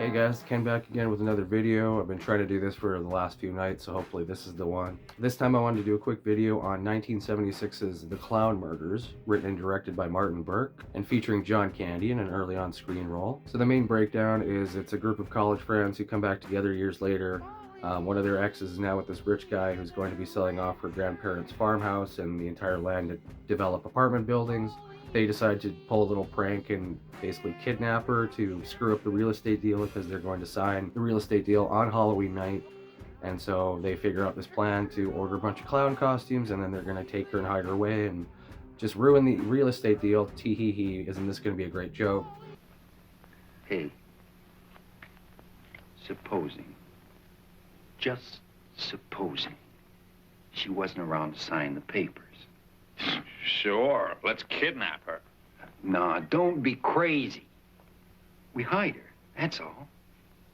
Hey guys, Ken back again with another video. I've been trying to do this for the last few nights, so hopefully this is the one. This time I wanted to do a quick video on 1976's The Clown Murders, written and directed by Martin Burke, and featuring John Candy in an early on-screen role. So the main breakdown is it's a group of college friends who come back together years later. One of their exes is now with this rich guy who's going to be selling off her grandparents' farmhouse and the entire land to develop apartment buildings. They decide to pull a little prank and basically kidnap her to screw up the real estate deal because they're going to sign the real estate deal on Halloween night. And so they figure out this plan to order a bunch of clown costumes, and then they're going to take her and hide her away and just ruin the real estate deal. Tee hee hee, isn't this going to be a great joke? Hey, supposing, just supposing, she wasn't around to sign the papers. Sure, let's kidnap her. Nah, don't be crazy. We hide her, that's all.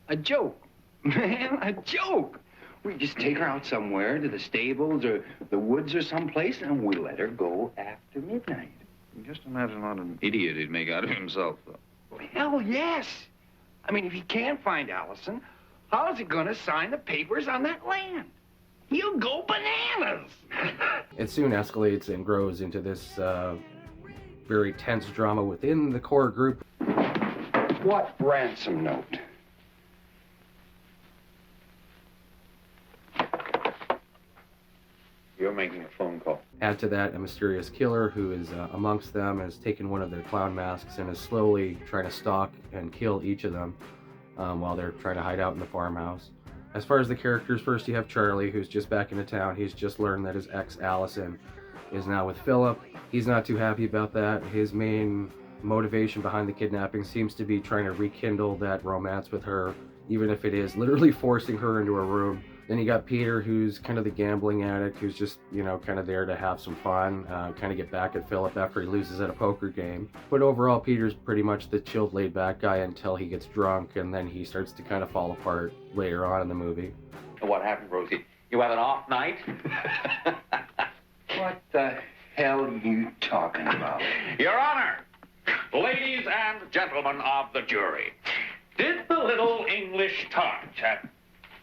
A joke, man, a joke. We just take her out somewhere to the stables or the woods or someplace, and we let her go after midnight. Just imagine what an idiot he'd make out of himself, though. Well, hell yes. I mean, if he can't find Allison, how is he gonna sign the papers on that land? He'll go bananas. It soon escalates and grows into this very tense drama within the core group. What ransom note? You're making a phone call. Add to that a mysterious killer who is amongst them, has taken one of their clown masks and is slowly trying to stalk and kill each of them while they're trying to hide out in the farmhouse. As far as the characters, first you have Charlie, who's just back into town. He's just learned that his ex, Allison, is now with Philip. He's not too happy about that. His main motivation behind the kidnapping seems to be trying to rekindle that romance with her, even if it is literally forcing her into a room. Then you got Peter, who's kind of the gambling addict, who's just, you know, kind of there to have some fun, kind of get back at Philip after he loses at a poker game. But overall, Peter's pretty much the chilled, laid-back guy until he gets drunk, and then he starts to kind of fall apart later on in the movie. What happened, Rosie? You had an off night? What the hell are you talking about? Your Honor, ladies and gentlemen of the jury, did the little English tart,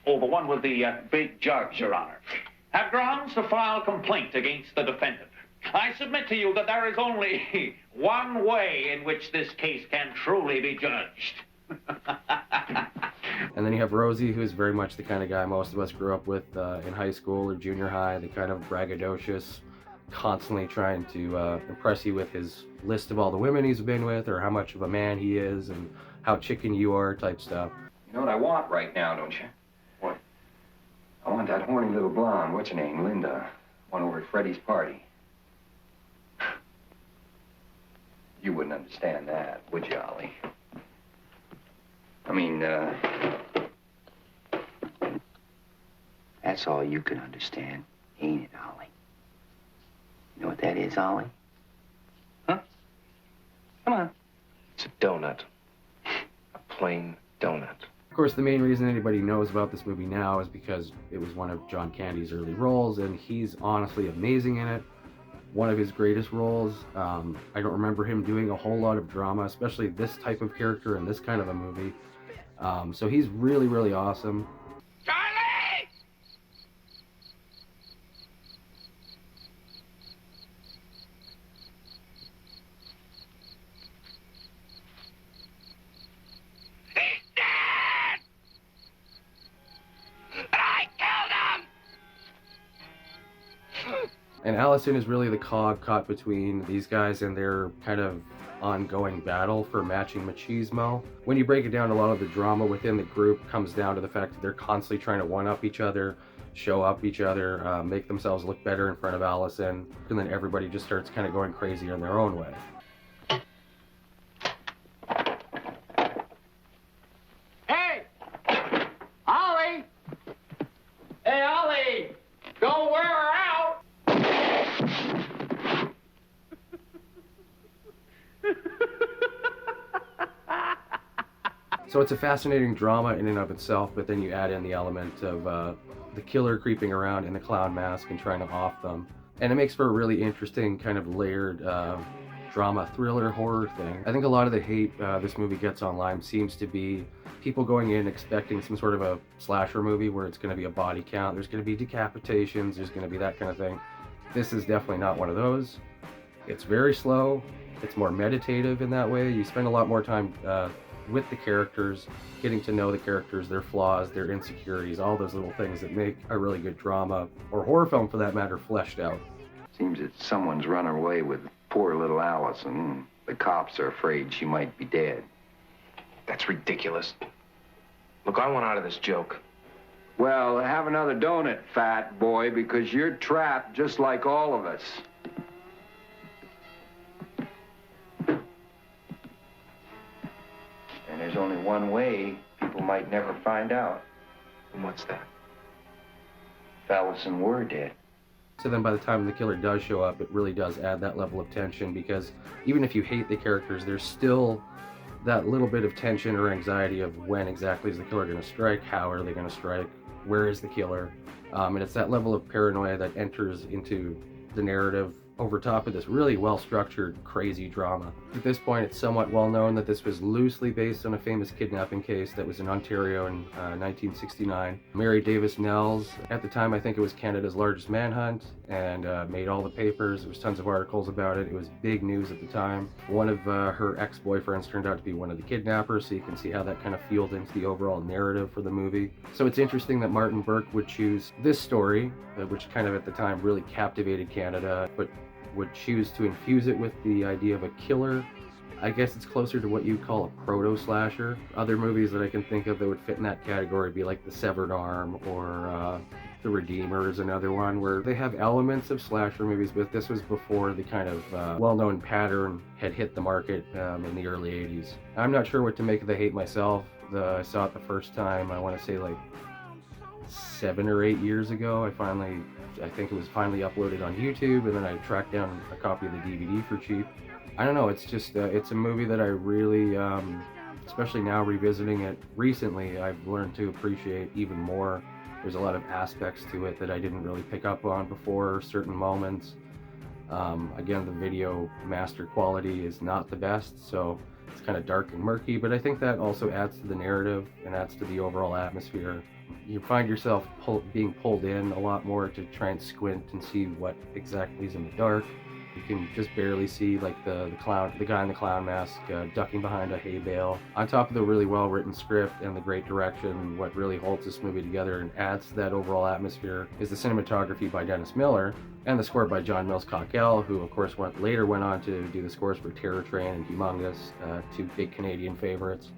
the one with the big jugs, Your Honor, have grounds to file complaint against the defendant? I submit to you that there is only one way in which this case can truly be judged. And then you have Rosie, who is very much the kind of guy most of us grew up with in high school or junior high, the kind of braggadocious, constantly trying to impress you with his list of all the women he's been with or how much of a man he is and how chicken you are type stuff. You know what I want right now, don't you? What? I want that horny little blonde, what's her name, Linda, one over at Freddie's party. You wouldn't understand that, would you, Ollie? I mean, that's all you can understand, ain't it, Ollie? You know what that is, Ollie? Huh? Come on. It's a donut. A plain donut. Of course, the main reason anybody knows about this movie now is because it was one of John Candy's early roles, and he's honestly amazing in it. One of his greatest roles. I don't remember him doing a whole lot of drama, especially this type of character in this kind of a movie. So he's really, really awesome. Charlie! He's dead! I killed him! And Allison is really the cog caught between these guys and their kind of ongoing battle for matching machismo. When you break it down, a lot of the drama within the group comes down to the fact that they're constantly trying to one-up each other, show up each other, make themselves look better in front of Allison, and then everybody just starts kind of going crazy in their own way. Hey! Ollie! Hey, Ollie! Don't wear her out! So it's a fascinating drama in and of itself, but then you add in the element of the killer creeping around in the clown mask and trying to off them. And it makes for a really interesting kind of layered drama, thriller, horror thing. I think a lot of the hate this movie gets online seems to be people going in expecting some sort of a slasher movie where it's going to be a body count, there's going to be decapitations, there's going to be that kind of thing. This is definitely not one of those. It's very slow. It's more meditative in that way. You spend a lot more time with the characters, getting to know the characters, their flaws, their insecurities, all those little things that make a really good drama, or horror film for that matter, fleshed out. Seems that someone's run away with poor little Allison. The cops are afraid she might be dead. That's ridiculous. Look, I want out of this joke. Well, have another donut, fat boy, because you're trapped just like all of us. And there's only one way people might never find out. And what's that? If Allison were dead. So then by the time the killer does show up, it really does add that level of tension, because even if you hate the characters, there's still that little bit of tension or anxiety of when exactly is the killer going to strike, how are they going to strike, where is the killer, and it's that level of paranoia that enters into the narrative over top of this really well-structured, crazy drama. At this point, it's somewhat well known that this was loosely based on a famous kidnapping case that was in Ontario in 1969. Mary Davis Nels, at the time I think it was Canada's largest manhunt, and made all the papers. There was tons of articles about it. It was big news at the time. One of her ex-boyfriends turned out to be one of the kidnappers, so you can see how that kind of fueled into the overall narrative for the movie. So it's interesting that Martin Burke would choose this story, which kind of at the time really captivated Canada, but would choose to infuse it with the idea of a killer. I guess it's closer to what you call a proto-slasher. Other movies that I can think of that would fit in that category would be like The Severed Arm or The Redeemer is another one, where they have elements of slasher movies, but this was before the kind of well-known pattern had hit the market in the early 80s. I'm not sure what to make of The Hate myself. I saw it the first time, I want to say like 7 or 8 years ago. I think it was finally uploaded on YouTube, and then I tracked down a copy of the DVD for cheap. I don't know, it's just, it's a movie that I really, especially now revisiting it recently, I've learned to appreciate even more. There's a lot of aspects to it that I didn't really pick up on before, certain moments. Again, the video master quality is not the best, so it's kind of dark and murky, but I think that also adds to the narrative and adds to the overall atmosphere. You find yourself being pulled in a lot more to try and squint and see what exactly is in the dark. You can just barely see like the guy in the clown mask ducking behind a hay bale. On top of the really well written script and the great direction, what really holds this movie together and adds to that overall atmosphere is the cinematography by Dennis Miller and the score by John Mills Cockell, who of course later went on to do the scores for Terror Train and Humongous, two big Canadian favorites.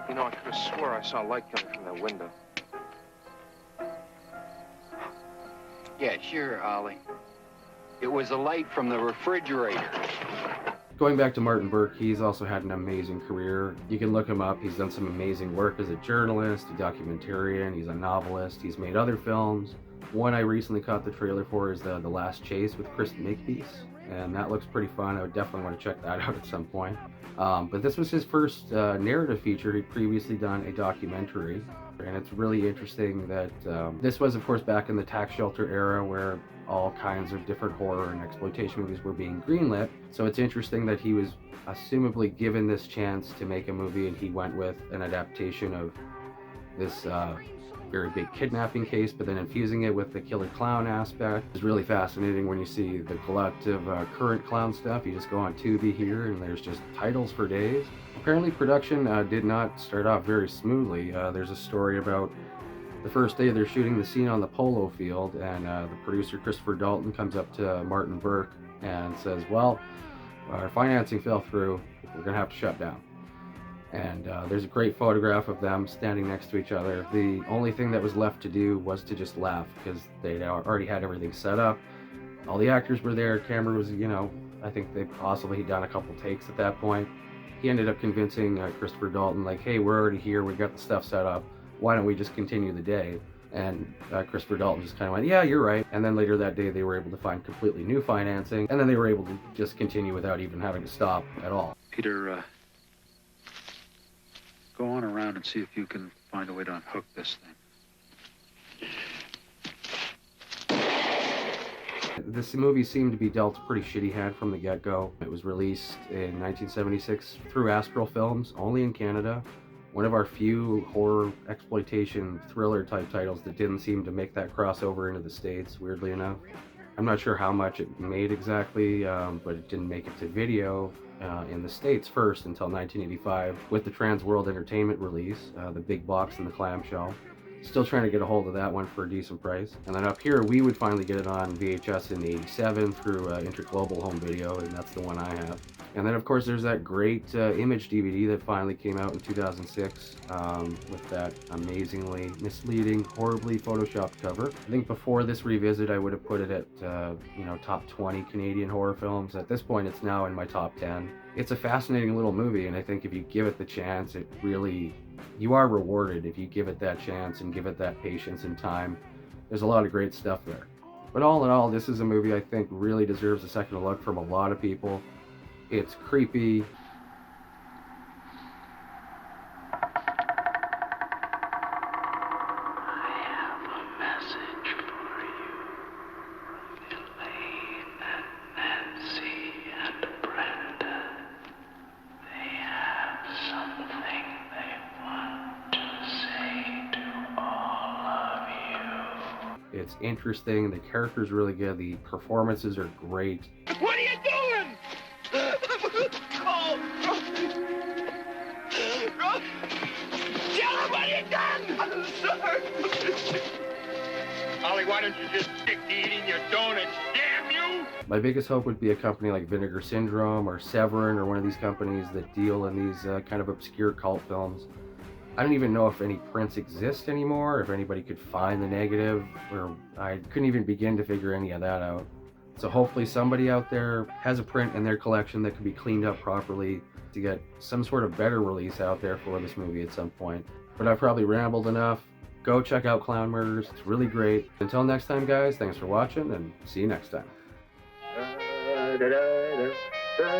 You know, I could have swore I saw light coming from that window. Yeah, sure, Ollie. It was a light from the refrigerator. Going back to Martin Burke, he's also had an amazing career. You can look him up. He's done some amazing work as a journalist, a documentarian, he's a novelist, he's made other films. One I recently caught the trailer for is The Last Chase with Chris Makepeace, and that looks pretty fun. I would definitely want to check that out at some point. But this was his first narrative feature. He'd previously done a documentary, and it's really interesting that this was, of course, back in the tax shelter era where all kinds of different horror and exploitation movies were being greenlit. So it's interesting that he was assumably given this chance to make a movie, and he went with an adaptation of this very big kidnapping case, but then infusing it with the killer clown aspect. It's really fascinating when you see the collective current clown stuff. You just go on Tubi here and there's just titles for days. Apparently production did not start off very smoothly. There's a story about the first day they're shooting the scene on the polo field, and the producer Christopher Dalton comes up to Martin Burke and says, well, our financing fell through, we're gonna have to shut down. And there's a great photograph of them standing next to each other. The only thing that was left to do was to just laugh, because they already had everything set up. All the actors were there, camera was, I think they possibly had done a couple takes at that point. He ended up convincing Christopher Dalton, like, hey, we're already here, we got the stuff set up, why don't we just continue the day? And Christopher Dalton just kind of went, yeah, you're right. And then later that day they were able to find completely new financing, and then they were able to just continue without even having to stop at all. Peter, go on around and see if you can find a way to unhook this thing. This movie seemed to be dealt a pretty shitty hand from the get-go. It was released in 1976 through Astral Films, only in Canada. One of our few horror exploitation thriller type titles that didn't seem to make that crossover into the States, weirdly enough. I'm not sure how much it made exactly, but it didn't make it to video in the States first until 1985 with the Trans World Entertainment release, the big box and the clamshell. Still trying to get a hold of that one for a decent price. And then up here, we would finally get it on VHS in '87 through Interglobal Home Video, and that's the one I have. And then, of course, there's that great Image DVD that finally came out in 2006 with that amazingly misleading, horribly photoshopped cover. I think before this revisit, I would have put it at, top 20 Canadian horror films. At this point, it's now in my top 10. It's a fascinating little movie, and I think if you give it the chance, it really... You are rewarded if you give it that chance and give it that patience and time. There's a lot of great stuff there. But all in all, this is a movie I think really deserves a second look from a lot of people. It's creepy. It's interesting, the character's really good, the performances are great. What are you doing? Tell him what you done! I'm sorry. Ollie, why don't you just stick to eating your donuts, damn you! My biggest hope would be a company like Vinegar Syndrome or Severin or one of these companies that deal in these kind of obscure cult films. I don't even know if any prints exist anymore, if anybody could find the negative, or I couldn't even begin to figure any of that out. So hopefully somebody out there has a print in their collection that can be cleaned up properly to get some sort of better release out there for this movie at some point. But I've probably rambled enough. Go check out Clown Murders, it's really great. Until next time guys, thanks for watching and see you next time. Da da da da da.